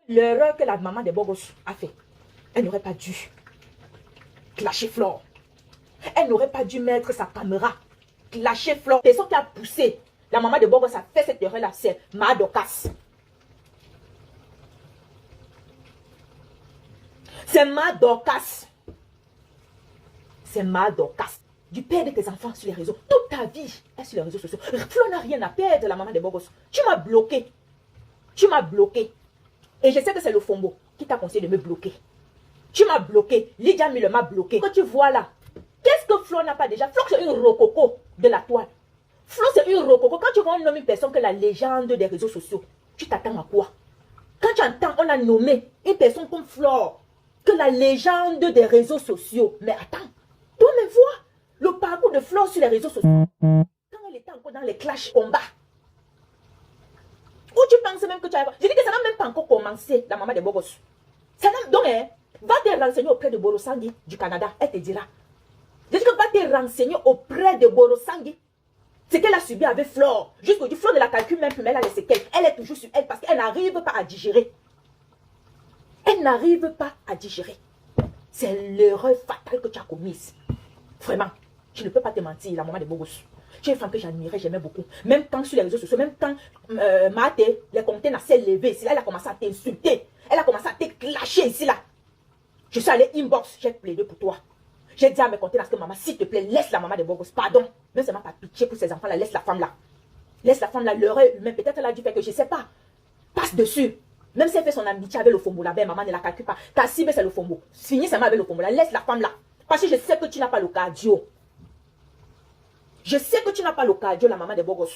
L'erreur que la maman des Bogos a fait, elle n'aurait pas dû clasher Flore. Elle n'aurait pas dû mettre sa caméra, clasher Flore. C'est ça qui a poussé la maman de Bogos a fait cette erreur-là, c'est Ma Dorcas. C'est Ma Dorcas. C'est Ma Dorcas. Du père de tes enfants sur les réseaux. Toute ta vie est sur les réseaux sociaux. Flo n'a rien à perdre, la maman de Bogos. Tu m'as bloqué. Tu m'as bloqué. Et je sais que c'est le Fombo qui t'a conseillé de me bloquer. Tu m'as bloqué. Lydia Mille m'a bloqué. Que tu vois là, qu'est-ce que Flo n'a pas déjà? Flo, c'est une rococo de la toile. Flo, c'est une rococo. Quand tu vois on nomme une personne que la légende des réseaux sociaux, tu t'attends à quoi? Quand tu entends, on a nommé une personne comme Flore, que la légende des réseaux sociaux. Mais attends, toi-même vois le parcours de Flore sur les réseaux sociaux. Quand elle était encore dans les clashs combats. Où tu penses même que tu as... Je dis que ça n'a même pas encore commencé, la maman de Bogos. Donc, va te renseigner auprès de Borosangui du Canada. Elle te dira. Je dis que va te renseigner auprès de Borosangui. Ce qu'elle a subi avec Flore. Jusqu'au du Flore de la calcul même, elle a les séquelles. Elle est toujours sur elle parce qu'elle n'arrive pas à digérer. Elle n'arrive pas à digérer. C'est l'erreur fatale que tu as commise. Vraiment. Je ne peux pas te mentir, la maman de Bogos. Tu es une femme que j'admirais, j'aimais beaucoup. Même quand sur les réseaux sociaux, même quand Mate, les conteneurs s'est levé ici, là, elle a commencé à t'insulter. Elle a commencé à te clasher ici, là. Je suis allée inbox, j'ai plaidé pour toi. J'ai dit à mes conteneurs que maman, s'il te plaît, laisse la maman de Bogos. Pardon. Même si elle m'a pas pitié pour ces enfants-là, laisse la femme-là. Laisse la femme-là, l'erreur humaine. Peut-être elle a dû faire que je ne sais pas. Passe dessus. Même si elle fait son amitié avec le Fombo, la belle maman ne la calcule pas. Ta cible, c'est le Fombo. Finis seulement avec le Fombo, là. Laisse la femme-là. Parce que je sais que tu n'as pas le cardio. Je sais que tu n'as pas le cardio, la maman des Bogos.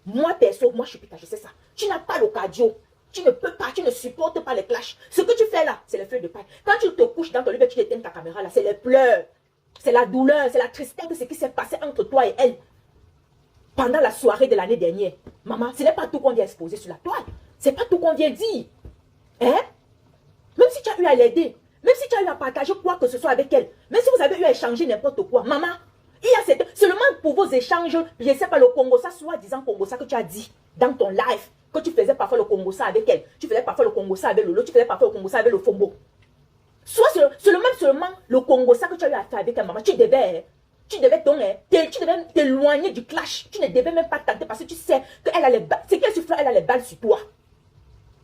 Moi, perso, moi, je suis pita, je sais ça. Tu n'as pas le cardio. Tu ne peux pas, tu ne supportes pas les clashs. Ce que tu fais là, c'est les feuilles de paille. Quand tu te couches dans ton lit et tu éteins ta caméra là, c'est les pleurs. C'est la douleur, c'est la tristesse de ce qui s'est passé entre toi et elle. Pendant la soirée de l'année dernière. Maman, ce n'est pas tout qu'on vient exposer sur la toile. Ce n'est pas tout qu'on vient dire. Hein? Même si tu as eu à l'aider, même si tu as eu à partager quoi que ce soit avec elle, même si vous avez eu à échanger n'importe quoi, maman, il y a seulement pour vos échanges, je ne sais pas, le Congo-ça, soi-disant Congo-ça que tu as dit dans ton live, que tu faisais parfois le Congo-ça avec elle, tu faisais parfois le Congo-ça avec Lolo, tu faisais parfois le Congo-ça avec le Fombo. Soit seulement le Congo-ça que tu as eu à faire avec elle, maman, tu devais t'éloigner du clash, tu ne devais même pas tenter parce que tu sais qu'elle a les balles, c'est qu'elle sur Flore, elle a les balles sur toi.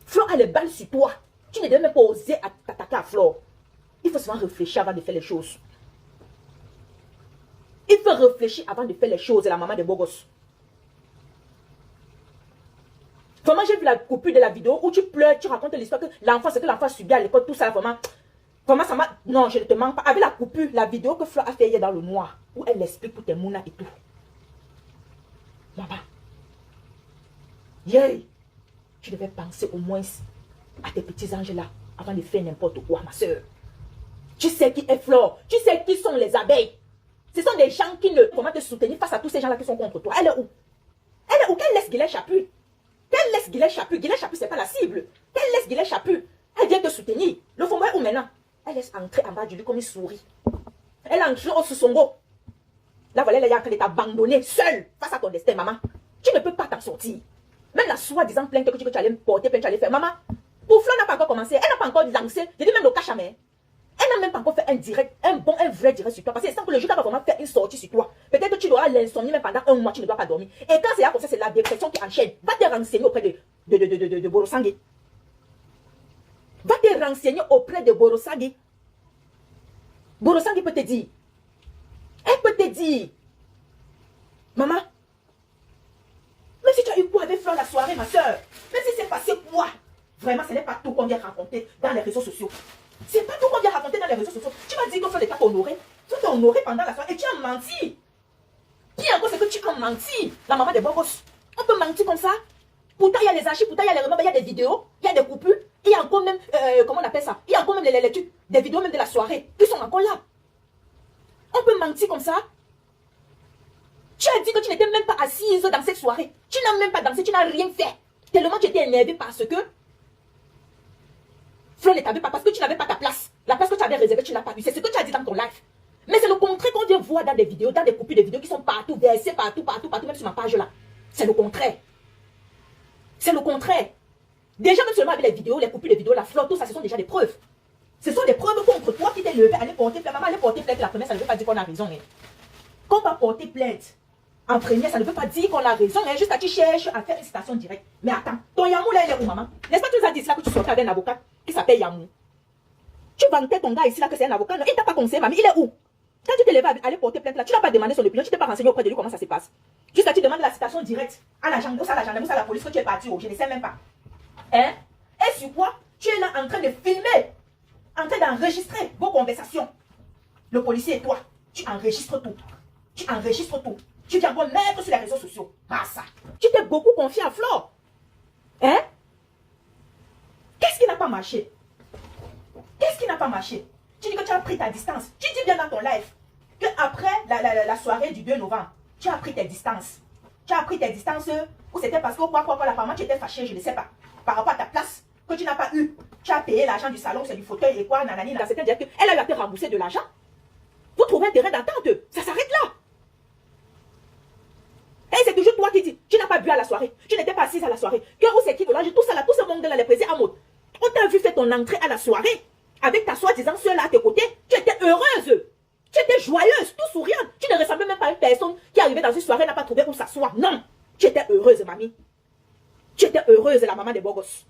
Flore a les balles sur toi. Tu ne devais même pas oser t'attaquer à Flore. Il faut souvent réfléchir avant de faire les choses. Il faut réfléchir avant de faire les choses, la maman de Bogos. Vraiment, j'ai vu la coupure de la vidéo où tu pleures, tu racontes l'histoire que l'enfant, c'est que l'enfant subit à l'école, tout ça, vraiment. Vraiment, ça m'a... Non, je ne te mens pas. Avec la coupure, la vidéo que Flore a fait hier dans le noir, où elle explique pour tes mounas et tout. Maman. Yeah. Tu devais penser au moins à tes petits anges là, avant de faire n'importe quoi, ma soeur. Tu sais qui est Flore. Tu sais qui sont les abeilles. Ce sont des gens qui ne vont pas te soutenir face à tous ces gens-là qui sont contre toi. Elle est où? Elle est où? Qu'elle laisse Guillet Chapu? Qu'elle laisse Guillet Chapu? Guillet Chapu, c'est pas la cible. Qu'elle laisse Guillet Chapu? Elle vient te soutenir. Le Fombo est où maintenant? Elle laisse entrer en bas du lit comme une souris. Elle entre au Sosongo. Là, voilà, elle est en train de t'abandonner seule face à ton destin, maman. Tu ne peux pas t'en sortir. Même la soi-disant plainte que tu allais me porter, plainte, tu allais faire. Maman, pour Flo n'a pas encore commencé. Elle n'a pas encore lancé. Je dis même le cachamé. Elle n'a même pas encore fait un direct, un vrai direct sur toi. Parce que c'est que le jour qu'elle va vraiment faire une sortie sur toi. Peut-être que tu auras l'insomnie même pendant un mois, tu ne dois pas dormir. Et quand c'est là comme ça, c'est la dépression qui enchaîne. Va te renseigner auprès de Borosangui. Va te renseigner auprès de Borosangui. Borosangui peut te dire. Elle peut te dire. Maman, même si tu as eu quoi avec Flore la soirée, ma soeur, même si c'est passé quoi, vraiment, ce n'est pas tout qu'on vient raconter dans les réseaux sociaux. C'est pas tout qu'on vient raconter dans les réseaux sociaux. Tu m'as dit que Flore n'est pas honoré. Tu t'es honoré pendant la soirée et tu as menti. Pire encore, c'est que tu as menti. La maman des Bogos. On peut mentir comme ça. Pourtant, il y a les archives, pourtant, il y a les remèdes, il y a des vidéos, il y a des coupures. Il y a encore même, comment on appelle ça? Il y a encore même les trucs, des vidéos même de la soirée qui sont encore là. On peut mentir comme ça. Tu as dit que tu n'étais même pas assise dans cette soirée. Tu n'as même pas dansé, tu n'as rien fait. Tellement tu étais énervée parce que Flore ne t'avait pas, parce que tu n'avais pas ta place. La place que tu avais réservée, tu n'as pas eu. C'est ce que tu as dit dans ton live. Mais c'est le contraire qu'on vient voir dans des vidéos, dans des copies de vidéos qui sont partout, versées partout, même sur ma page là. C'est le contraire. C'est le contraire. Déjà, même seulement avec les vidéos, les coupures de vidéos, la flore, tout ça, ce sont déjà des preuves. Ce sont des preuves contre toi qui t'es levé, aller porter plainte. Maman, aller porter plainte la première, ça ne veut pas dire qu'on a raison. Hein. Quand on va porter plainte en première, ça ne veut pas dire qu'on a raison. Hein. Juste à tu cherches à faire une citation directe. Mais attends, ton Yamou là, il est où, maman? N'est-ce pas que tu nous as dit cela que tu sortais avec un avocat qui s'appelle Yamou? Tu vantais ton gars ici là que c'est un avocat. Non, il t'a pas conseillé, mamie. Il est où? Quand tu t'es levé à aller porter plainte là, tu n'as pas demandé son opinion, tu t'es pas renseigné auprès de lui comment ça se passe. Juste à tu demandes la citation directe à la gendarmerie, à la police que tu es parti. Je ne sais même pas. Hein? Et sur quoi? Tu es là en train de filmer, en train d'enregistrer vos conversations. Le policier et toi, tu enregistres tout. Tu enregistres tout. Tu viens encore mettre sur les réseaux sociaux. Ah ça. Tu t'es beaucoup confié à Flore. Hein? Qu'est-ce qui n'a pas marché? Qu'est-ce qui n'a pas marché? Tu dis que tu as pris ta distance. Tu dis bien dans ton live que après la soirée du 2 novembre, tu as pris tes distances. Tu as pris tes distances ou c'était parce que quoi, apparemment tu étais fâché, je ne sais pas. Par rapport à ta place que tu n'as pas eu. Tu as payé l'argent du salon, c'est du fauteuil et quoi, nanani. C'est-à-dire qu'elle a eu à te rembourser de l'argent. Vous trouvez un terrain d'entente. Ça s'arrête là. Et c'est toujours toi qui dis, tu n'as pas bu à la soirée. Tu n'étais pas assise à la soirée. Que où c'est qui de l'âge, tout ça là, tout ce monde là, les présents à mode. On t'a vu faire ton entrée à la soirée. Avec ta soi-disant soeur là à tes côtés. Tu étais heureuse. Tu étais joyeuse, tout souriante. Tu ne ressemblais même pas à une personne qui est arrivée dans une soirée et n'a pas trouvé où s'asseoir. Non. Tu étais heureuse, mamie. Tu étais heureuse, la maman des beaux gosses.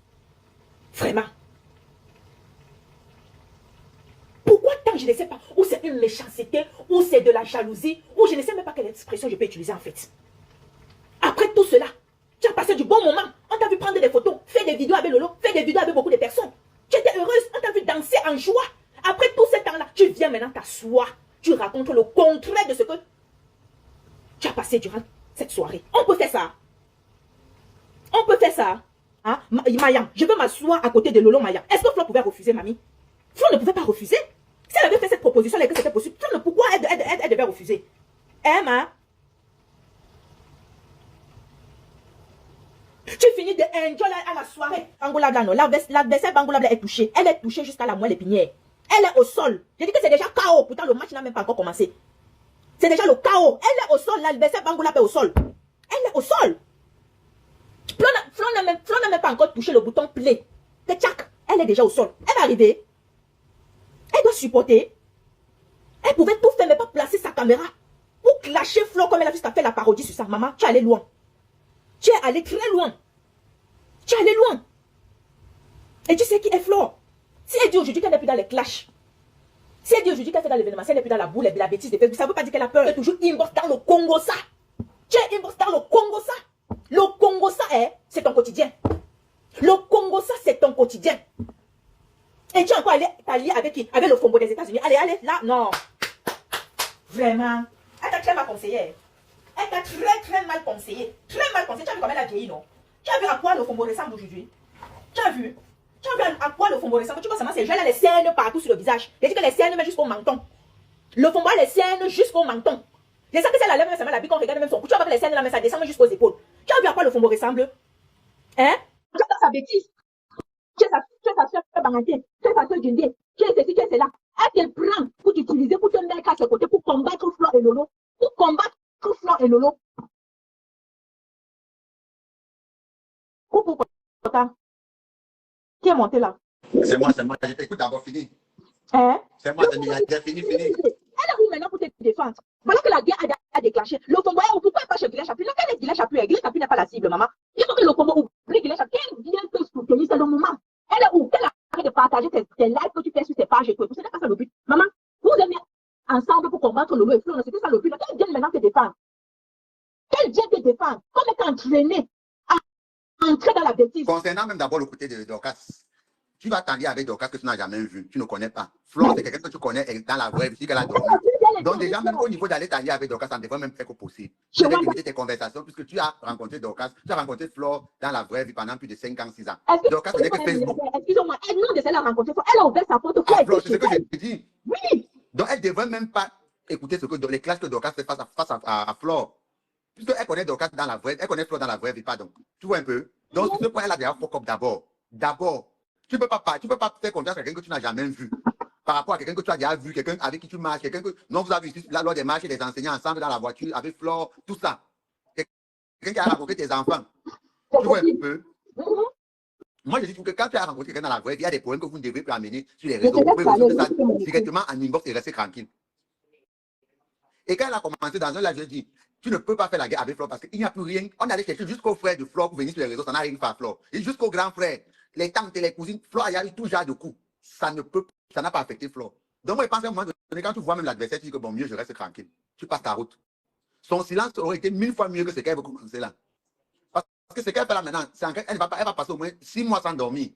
Vraiment. Pourquoi tant je ne sais pas, ou c'est une méchanceté, ou c'est de la jalousie, ou je ne sais même pas quelle expression je peux utiliser en fait. Après tout cela, tu as passé du bon moment. On t'a vu prendre des photos, faire des vidéos avec Lolo, faire des vidéos avec beaucoup de personnes. Tu étais heureuse, on t'a vu danser en joie. Après tout ce temps-là, tu viens maintenant t'asseoir. Tu racontes le contraire de ce que tu as passé durant cette soirée. On peut faire ça. On peut faire ça. Hein? Mayam, je veux m'asseoir à côté de Lolo Mayam. Est-ce que Flo pouvait refuser, mamie? Flo ne pouvait pas refuser. Si elle avait fait cette proposition, que c'était possible, pourquoi elle devait refuser? Hein, ma? Tu finis de enjoy à la soirée. Angola Dano, l'adversaire Bangola est touchée. Elle est touchée jusqu'à la moelle épinière. Elle est au sol. J'ai dit que c'est déjà KO. Pourtant, le match n'a même pas encore commencé. C'est déjà le KO. Elle est au sol. L'adversaire Bangola est au sol. Elle est au sol. Flo n'a même pas encore touché le bouton play. Elle est déjà au sol. Elle va arriver. Elle doit supporter. Elle pouvait tout faire, mais pas placer sa caméra. Pour clasher Flo comme elle a juste fait la parodie sur sa maman. Tu es allé loin. Tu es allé très loin. Tu es allé loin. Et tu sais qui est Flo? Si elle dit aujourd'hui qu'elle n'est plus dans les clashs, si elle dit aujourd'hui qu'elle fait dans l'événement, si elle n'est plus dans la boule et la bêtise de Facebook, ça ne veut pas dire qu'elle a peur. Elle est toujours inbox dans le Congo ça. Tu es inbox dans le Congo ça. Le Congo ça, c'est ton quotidien. Le Congo ça, c'est ton quotidien. Et tu es encore allé t'allier avec qui? Avec le Fombo des États-Unis. Allez, là, non. Vraiment. Elle t'a très mal conseillé. Elle t'a très mal conseillé. Très mal conseillé. Tu as vu comment elle a vieilli, non? Tu as vu à quoi le Fombo ressemble aujourd'hui? Tu as vu? Tu as vu à quoi le Fombo ressemble? Tu vois seulement ces jeunes, elle a les cernes partout sur le visage. J'ai dit que les cernes même jusqu'au menton. Le Fombo a les cernes jusqu'au menton. C'est ça que c'est la lèvre, même seulement la bille qu'on regarde même son cou. Tu vois avec les cernes là, mais ça descend même jusqu'aux épaules. Tu as vu à quoi le Fombo ressemble? Hein? Tu as sa bêtise. Tu es sa soeur Bangaté. Tu es sa soeur Djindé. Tu es ceci, tu es cela. Elle te prend pour t'utiliser, pour te mettre à ses côtés, pour combattre Flo et Lolo. Pour combattre Flo et Lolo. Pourquoi? Qui est monté là? C'est moi. Je t'écoute d'abord, fini. Hein? C'est moi, fini. Elle est où maintenant pour te défendre? Voilà que la guerre a déclenché. Le Congo, pourquoi pas chez Guilin Chapuis? Quel est Guilin Chapuis? Guilin Chapuis n'est pas la cible, maman. Il faut que le Congo oublie Guilin Chapuis. Quel bien peut soutenir, c'est le moment. Elle est où? Qu'elle arrête de partager tes lives que tu fais sur tes pages et tout. Ce n'est pas ça le but. Maman, vous aimez ensemble pour combattre le et Flo. C'était ça le but. Qu'elle vienne maintenant te défendre. Qu'elle vienne te défendre. Comme être entraîné à entrer dans la bêtise. Concernant même d'abord le côté de Dorcas, tu vas t'en lier avec Dorcas que tu n'as jamais vu, tu ne connais pas. Flo, c'est quelqu'un que tu connais dans la vraie vie, qu'elle a dormi. Donc déjà, même au niveau d'aller t'allier avec Dorcas, ça ne devrait même faire que possible. Tu devrais limiter tes conversations puisque tu as rencontré Dorcas, tu as rencontré Flo dans la vraie vie pendant plus de 5 ans, 6 ans. Dorcas, ce n'est que Facebook. Excusez-moi, elle non de celle-là rencontrée. Elle a ouvert sa porte. Flo, c'est ce que je te dis. Oui. Donc elle ne devrait même pas écouter ce que les classes que Dorcas fait face à Flo. Puisqu'elle connaît Dorcas dans la vraie, elle connaît Flo dans la vraie vie, pardon. Tu vois un peu? Donc, sur ce point, elle a déjà fuck up d'abord. D'abord, tu ne peux pas faire confiance à quelqu'un que tu n'as jamais vu. Par rapport à quelqu'un que tu as déjà vu, quelqu'un avec qui tu marches, quelqu'un que. Non, vous avez vu là, lors des marches et des enseignants ensemble dans la voiture, avec Flore, tout ça. Quelqu'un qui a rencontré tes enfants. Tu vois un peu? Moi, je dis que quand tu as rencontré quelqu'un dans la vraie vie, il y a des problèmes que vous ne devez plus amener sur les réseaux. Vous pouvez résoudre ça directement en inbox et rester tranquille. Et quand elle a commencé dans un live, je dis, tu ne peux pas faire la guerre avec Flore parce qu'il n'y a plus rien. On allait chercher jusqu'au frère de Flore pour venir sur les réseaux, ça n'a rien fait à Flore. Et jusqu'au grand frère, les tantes et les cousines, Flore, il y a eu tout genre de coups. Ça n'a pas affecté Flore. Donc moi, je pense à un moment donné, quand tu vois même l'adversaire, tu dis que bon, mieux, je reste tranquille. Tu passes ta route. Son silence aurait été 1000 fois mieux que ce qu'elle veut commencer là. Parce que ce qu'elle fait là maintenant, elle va passer au moins 6 mois sans dormir.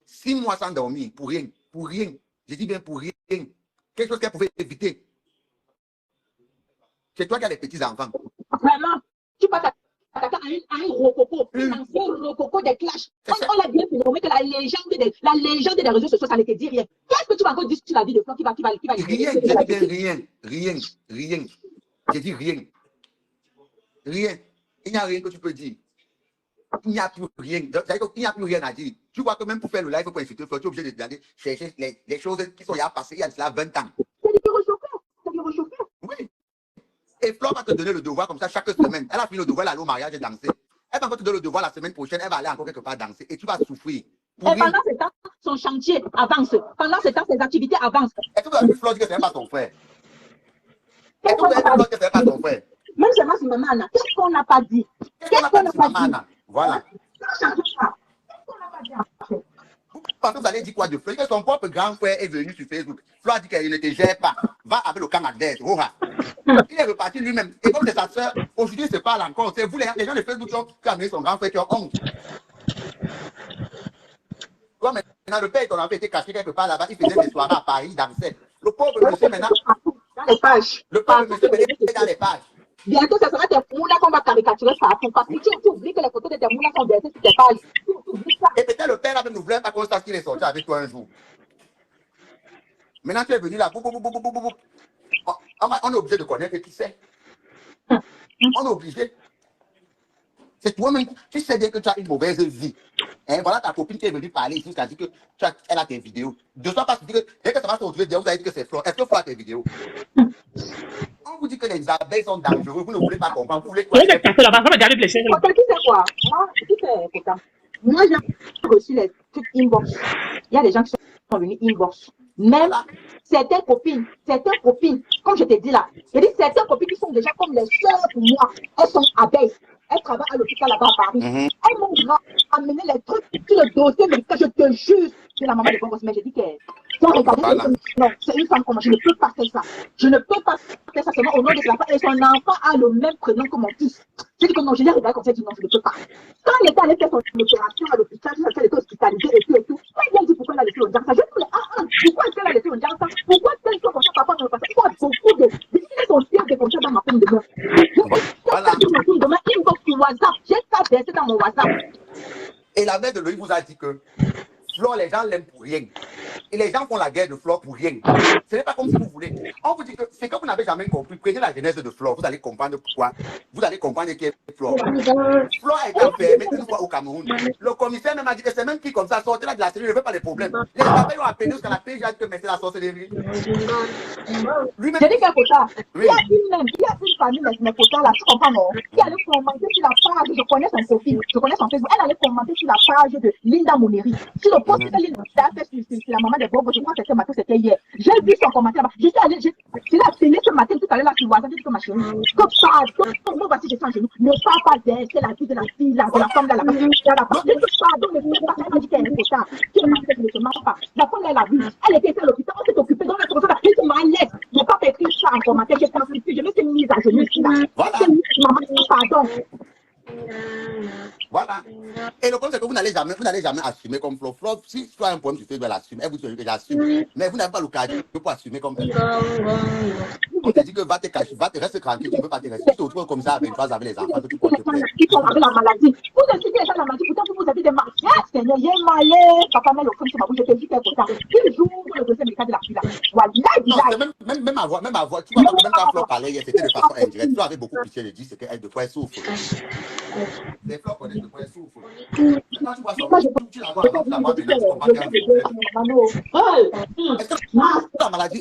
6 mois sans dormir, pour rien. Pour rien. Je dis bien pour rien. Quelque chose qu'elle pouvait éviter. C'est toi qui as les petits-enfants. Vraiment, tu passes à un rococo, un ancien rococo des clashs. On l'a bien nommé que la légende des réseaux sociaux, ça ne te dit rien. Qu'est-ce que tu vas encore dire sur la vie de Flore qui va rien, je dis bien rien. J'ai dit rien. Rien. Il n'y a rien que tu peux dire. Il n'y a plus rien. Il n'y a plus rien à dire. Tu vois que même pour faire le live, pour insulter Flore, tu es obligé de chercher les choses qui sont passées il y a cela 20 ans. C'est du réchauffé. Oui. Et Flore va te donner le devoir comme ça chaque semaine. Elle a fini le devoir, elle aller au mariage et danser. Elle va te donner le devoir la semaine prochaine, elle va aller encore quelque part danser et tu vas souffrir. Et pendant ce temps, son chantier avance. Pendant ce temps, ses activités avancent. Est-ce que vous avez vu Flore dire que ce n'est pas son frère? Est-ce que vous avez vu Flore dire que ce n'est pas son frère? Même chez Maman Anna, qu'est-ce qu'on n'a pas dit? Qu'est-ce qu'on n'a pas dit, Maman? Voilà. Qu'est-ce qu'on n'a pas dit? Parce que vous allez dire quoi de Flore? Que son propre grand frère est venu sur Facebook. Flore a dit qu'il ne te gère pas. Va avec le Canadaise. Il est reparti lui-même. Et comme c'est sa soeur, aujourd'hui, il se parle encore. C'est vous, les gens de Facebook, qui ont amené son grand frère, qui ont honte. Comme maintenant, le père et ton enfant étaient cachés quelque part là-bas. Il faisait des soirées à Paris, dansait. Le pauvre monsieur, maintenant. Dans les pages. Le pauvre monsieur, est dans les pages. Bientôt, ce sera tes moulas qu'on va caricaturer partout. Parce que tu oublies que les photos de tes moulas sont versées sur tes pages. Et peut-être le père ne voulait pas qu'on sache qu'il est sorti avec toi un jour. Maintenant, tu es venu là. On est obligé de connaître qui c'est. On est obligé. C'est toi-même. Tu sais bien que tu as une mauvaise vie. Hein, voilà ta copine qui est venue parler ici, qui dit que elle a tes vidéos. De toi, parce que dès que ça va se retrouver, vous allez dire que c'est Flore. Est-ce que Flore a tes vidéos? On vous dit que les abeilles sont dangereux, vous ne voulez pas comprendre. Vous voulez quoi? Qui c'est quoi? Moi, j'ai reçu les trucs inbox. Il y a des gens qui sont venus inbox. Même certaines copines, comme je te dis là, il y a certaines copines qui sont déjà comme les soeurs pour moi. Elles sont abeilles. Elles travaillent à l'hôpital là-bas à Paris. Elles m'ont amené les trucs sur le dossier médical. Je te jure, c'est la maman de Bongos. Mais j'ai dit que non, c'est une femme comme moi. Je ne peux pas faire ça. Je ne peux pas faire ça seulement au nom de sa femme. Et son enfant a le même prénom que mon fils. J'ai dit que non, je l'ai regardé comme ça. J'ai dit non, je ne peux pas. Quand elle était allée faire son opération à l'hôpital, elle était hospitalisée et tout. Elle vient dire pourquoi elle a laissé au Djansa. Je dis, pourquoi est-ce qu'elle a laissé au Djansa? Pourquoi est-ce qu'elle soit comme ça? Papa ne veut pas ça. Il faut beaucoup de. Ils sont fiers de comme ça dans ma pomme de main. Inbox sur WhatsApp. J'ai ça versé dans mon WhatsApp. Et la mère de Loïc vous a dit que Flore, les gens l'aiment pour rien. Et les gens font la guerre de Flore pour rien. Ce n'est pas comme si vous voulez. On vous dit que c'est que vous n'avez jamais compris. Prenez la genèse de Flore, vous allez comprendre pourquoi. Vous allez comprendre qui est Flore. Flore a été enfermée une fois au Cameroun. Le commissaire même a dit que c'est même qui comme ça, sortez là de la série, ne veut pas les problèmes. Les papels ont appelé jusqu'à la PJ que c'est la sorcellerie. Lui-même. J'ai dit quelque chose. Il y a une famille, mes photos là, tu comprends non? Qui allait commenter sur la page, je connais son profil, je connais son Facebook. Elle allait commenter sur la page de Linda Moneri. Sur le post que Linda a fait sur la maman de Bobo, je crois que c'était matin, c'était hier. J'ai vu son commentaire là-bas. Je suis allée, j'ai la télé ce matin, tout à l'heure là, sur WhatsApp, j'ai dit que ma chérie, comme ça, moi voici, je suis en genou. Ne parle pas d'elle, c'est la vie de la fille là, de la femme là, la femme. Pardon, ne me pas, elle m'a dit qu'elle est un qui ne se marche pas. La femme là, elle a vu. Elle était à l'hôpital, on s'est occupé dans la comme ça. Elle se malaise. Ne pas écrire ça en commentaire. J'ai pensé, je me suis mise à genoux ici là. Voilà. Maman, pardon. Voilà. Et le problème, c'est que vous n'allez jamais assumer comme Flore. Flore, si tu as un problème, tu fais de l'assumer. Elle vous dit que j'assume. Mais vous n'avez pas l'occasion pour assumer comme elle. On te dit que va te cacher, va te rester tranquille, tu ne peux pas te rester. Tu te retrouves comme ça avec les enfants que tu portes. Ils sont avec la maladie. Vous incitez les gens à la maladie, pourtant vous avez des malades. Seigneur, il est malade. Papa met le crime sur ma bouche, je te dis quelque chose. Il joue le dossier médical de la fille là. Non, même à voix, tu vois, même quand Flore parlait hier, c'était de façon indirecte. Flore avait beaucoup pitié de dire ce qu'elle de quoi elle souffre. Les Flore connaissent le point souffre. Moi, Quand tu vois ça, je tu la vois avant, tu la vois maintenant, tu comprends qu'il y a un problème.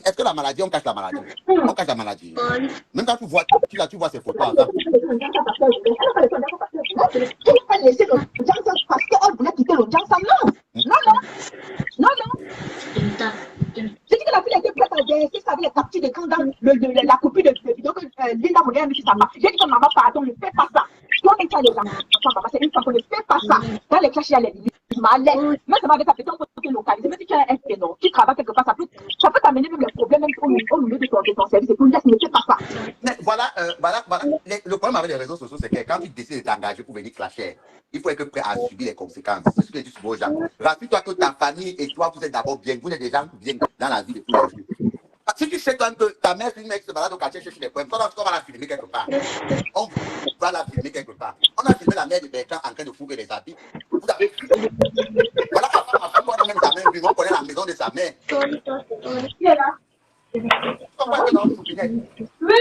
Est-ce que la maladie, on cache la maladie? On cache la maladie. Même quand tu vois ces photos ensemble. Elle pas laissé le Johnson parce qu'elle voulait quitter le Johnson. Non, non, non, non, non. J'ai dit que la fille était prête à verser ça avec les captures d'écran dans la copie de vidéo que Linda Monet a mis sur sa main. J'ai dit que maman, pardon, ne fais pas ça. Toi-même, tu as les enfants, maman, c'est une fois qu'on ne fait pas ça. Dans les clashs, il y a les limites. Même ça va avec ta petite côté localisé. Même si tu as un prénom, tu travailles quelque part, ça peut t'amener même les problèmes même au milieu de ton service. Et pour dire, ne fais pas ça. Mais voilà. Le problème avec les réseaux sociaux, c'est que quand tu décides de t'engager pour venir clasher, il faut être prêt à subir les conséquences. C'est ce que je dis souvent aux gens. Rassure-toi que ta famille et toi, vous êtes d'abord bien. Vous êtes des gens bien dans la vie de tous les jours. Si tu sais toi que ta mère, c'est une mec qui se balade au quartier chercher des problèmes, on va la filmer quelque part. On va la filmer quelque part. On a filmé la mère de Bertrand en train de fourrer les habits. Vous avez vu? Voilà, on a même sa mère, on connaît la maison de sa mère. Qui est là? On voit que dans le soupinette. Oui,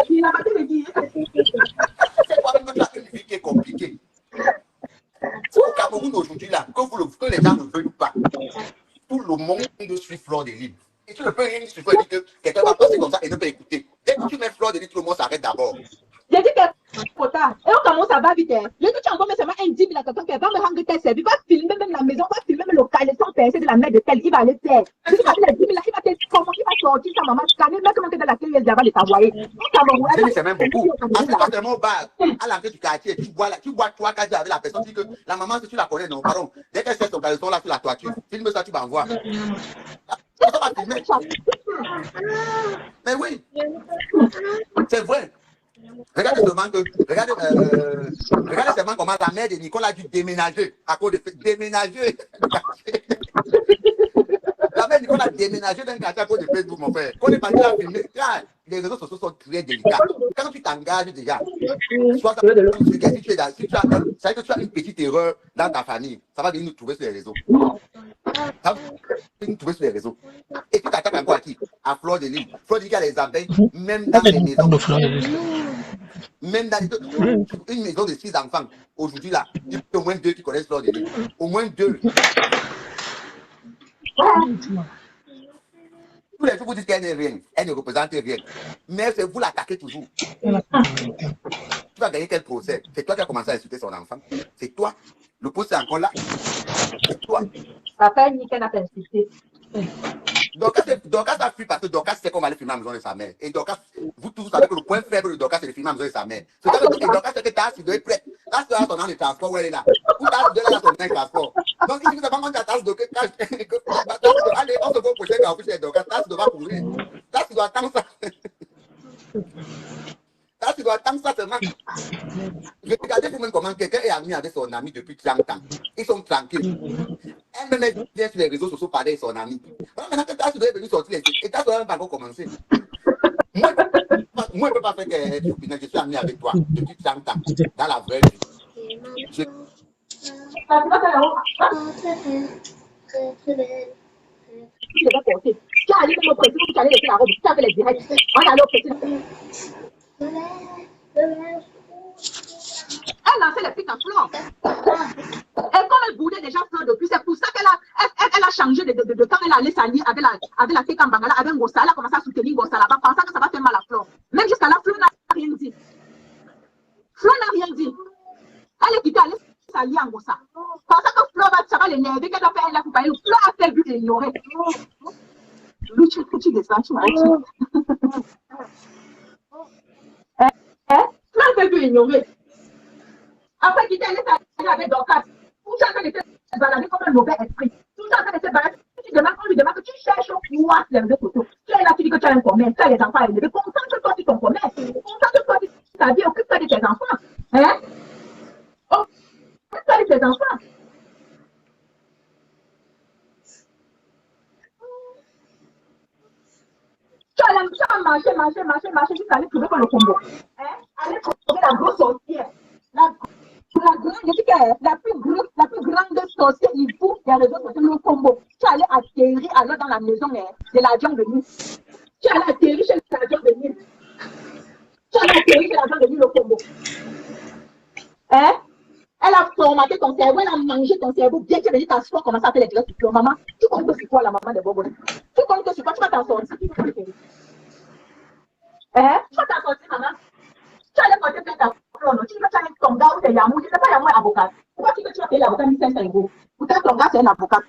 il a battu le dit. C'est quoi même que tu as une vie qui est compliquée? C'est au Cameroun aujourd'hui là, que les gens ne veulent pas. Tout le monde suit Fleur de Lys. Et tu ne peux rien sur toi et dire que quelqu'un va passer comme ça et ne peut écouter. Dès que tu mets Fleur de Lys, tout le monde s'arrête d'abord. J'ai dit que trop tard. Et on commence à va vite. J'ai dit que tu envoies seulement un 10 000 à quelqu'un qui va me rendre tes services, va filmer même la maison, va filmer même le caleçon percé de la mère de tel, il va aller faire. Si tu vas faire les 10 000 là, il va te comment il va sortir sa maman, scanner, même comment que dans la télé, il va les t'envoyer. C'est même beaucoup. Parce que quand tu es au bar, à l'entrée du quartier, tu bois 3 4 avec la personne, tu dis que la maman, si tu la connais, non, pardon. Dès qu'elle sait son caleçon là sur la toiture, filme ça, tu m'envoies. Ça va filmer. Mais oui, c'est vrai. Regardez seulement comment la mère de Nicole a dû déménager à cause de déménager. La mère de Nicole a déménagé d'un quartier à cause de Facebook, mon frère. Quand on est parti la filmer, les réseaux sociaux sont très délicats. Quand tu t'engages déjà, soit ça, ça veut dire que tu as une petite erreur dans ta famille, ça va venir nous trouver sur les réseaux. Ça va venir nous trouver sur les réseaux. Et tu t'attaques encore à qui? À Fleur de Lys. Fleur de Lys a les abeilles, même dans les maisons. Même dans une maison de 6 enfants, aujourd'hui là, il y a au moins 2 qui connaissent Fleur de Lys. Au moins 2. Tous les jours, vous dites qu'elle n'est rien. Elle ne représente rien. Mais c'est vous l'attaquez toujours. Tu vas gagner quel procès? C'est toi qui as commencé à insulter son enfant. C'est toi. Le procès est encore là. C'est toi. Papa, Nickel n'a pas insulté. Dorcas a fui parce que Dorcas sait qu'on va aller filmer à la maison de sa mère. Et Dorcas, vous tous savez que le point faible de Dorcas, c'est de filmer à la maison de sa mère. C'est que Dorcas sait que Tassi doit être prêt. Tassi doit avoir son nom de transport où elle est là. Ou Tassi doit avoir son nom de transport. Donc, il ne faut pas qu'on Tassi de allez, on se voit au prochain carrefour chez Dorcas. Tassi doit courir. Tassi doit attendre ça. Tassi doit attendre ça seulement. Regardez vous-même comment quelqu'un est ami avec son ami depuis 30 ans. Ils sont tranquilles. Elle-même vient sur les réseaux sociaux parler avec son ami. Maintenant que Tassi doit venir sortir les trucs, et Tassi doit même pas encore commencer. Moi, je ne peux pas faire que je suis ami avec toi depuis 30 ans, dans la vraie vie. Je... Tu as allé me prêter, tu allais laisser la robe, tu avais les directs. On allait au prêter. Elle lançait les pics en Fleur. Et comme elle voulait déjà Fleur depuis, c'est pour ça qu'elle a changé de quand elle allait s'allier avec la Teka Mbangala, avec Ngossa, elle a commencé à soutenir Ngossa là-bas, pensant que ça va faire mal à Fleur. Même jusqu'à là, Fleur n'a rien dit. Fleur n'a rien dit. Elle est quittée, elle est s'allier à Ngossa. Pensant que Fleur ça va l'énerver, qu'elle doit faire elle accompagner. Fleur a fait but de l'ignorer. Lui, tu descends, tu m'as Fleur a fait but de l'ignorer. Après quitter, elle est allée avec Dorcas. Tout ça, elle était baladée comme un mauvais esprit. Tout ça, elle était baladée. On lui demande que tu cherches quoi sur les réseaux sociaux. Tu es là, tu dis que tu as un commerce, tu as les enfants à élever. Concentre-toi sur ton commerce. Concentre-toi sur ta vie, occupe-toi de tes enfants. Hein? Occupe-toi de tes enfants. Tu as marché jusqu'à aller trouver le combo. Hein? Aller trouver la grosse sorcière. La plus grande sorcière, il faut des réseaux sociaux, le combo. Tu allais atterrir alors dans la maison de l'agent de nuit. Tu allais atterrir chez l'agent de nuit. Tu allais atterrir chez l'agent de nuit, le combo. Hein? Elle a formaté ton cerveau, elle a mangé ton cerveau. Bien que tu t'assois, commencer à faire les directs sur maman. Tu comptes que c'est quoi la maman de Bobo? Tu comptes que c'est quoi? Tu vas t'en sortir. Tu vas t'en sortir, maman. Tu vas aller porter plainte à Florent. Tu vas aller ton gars ou tes Yamou. Je ne sais pas Yamou est avocat. Pourquoi tu veux que tu vas payer l'avocat 1500 €? Pourtant ton gars c'est un avocat.